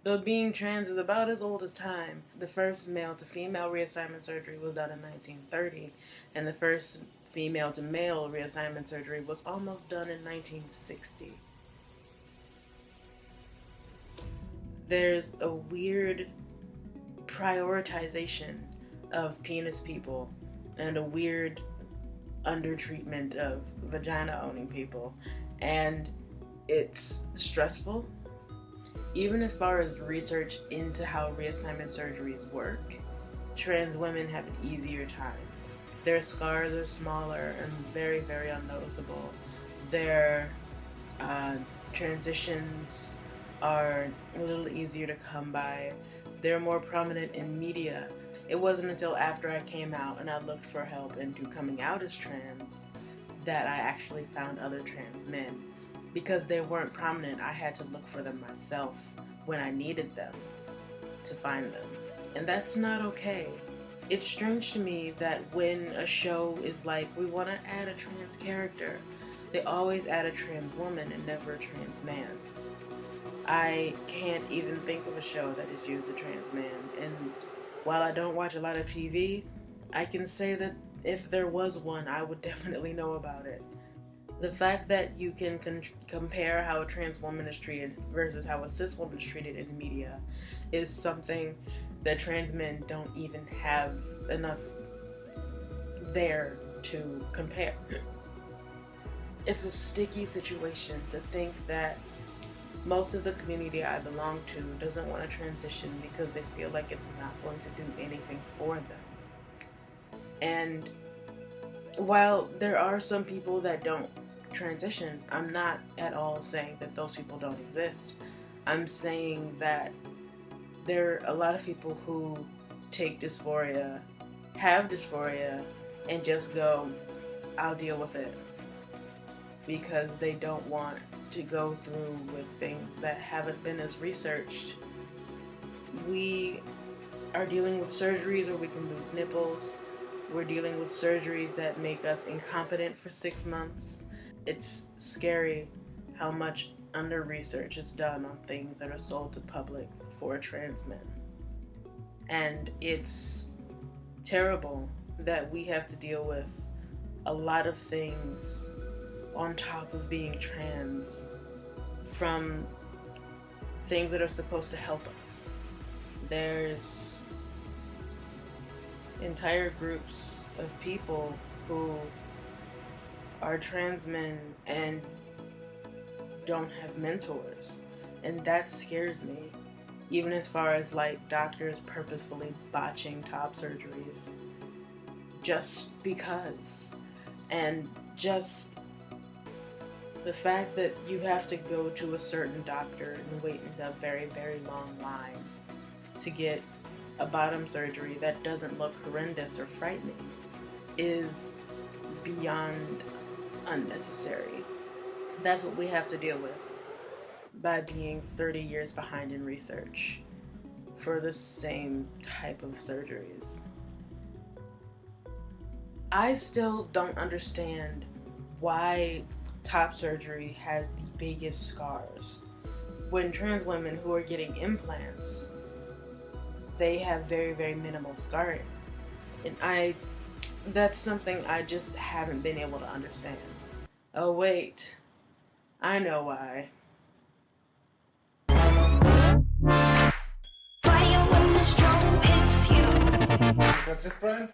Though being trans is about as old as time, the first male to female reassignment surgery was done in 1930, and the first female to male reassignment surgery was almost done in 1960. There's a weird prioritization of penis people and a weird undertreatment of vagina owning people, and it's stressful. Even as far as research into how reassignment surgeries work, trans women have an easier time. Their scars are smaller and very, very unnoticeable. Their transitions are a little easier to come by. They're more prominent in media. It wasn't until after I came out and I looked for help into coming out as trans that I actually found other trans men. Because they weren't prominent, I had to look for them myself when I needed them to find them. And that's not okay. It's strange to me that when a show is like, we want to add a trans character, they always add a trans woman and never a trans man. I can't even think of a show that has used a trans man. And while I don't watch a lot of TV, I can say that if there was one, I would definitely know about it. The fact that you can compare how a trans woman is treated versus how a cis woman is treated in media is something that trans men don't even have enough there to compare. It's a sticky situation to think that most of the community I belong to doesn't want to transition because they feel like it's not going to do anything for them. And while there are some people that don't transition, I'm not at all saying that those people don't exist. I'm saying that there are a lot of people who take dysphoria, have dysphoria, and just go, I'll deal with it, because they don't want to go through with things that haven't been as researched. We are dealing with surgeries where we can lose nipples. We're dealing with surgeries that make us incompetent for 6 months. It's scary how much under-research is done on things that are sold to public for trans men. And it's terrible that we have to deal with a lot of things on top of being trans, from things that are supposed to help us. There's entire groups of people who are trans men and don't have mentors, and that scares me, even as far as like doctors purposefully botching top surgeries just because. And just the fact that you have to go to a certain doctor and wait in a very, very long line to get a bottom surgery that doesn't look horrendous or frightening is beyond unnecessary. That's what we have to deal with by being 30 years behind in research for the same type of surgeries. I still don't understand why top surgery has the biggest scars when trans women who are getting implants, they have very, very minimal scarring. And that's something I just haven't been able to understand. Oh wait, I know why. Fire when the strobe hits you. That's it, Brian?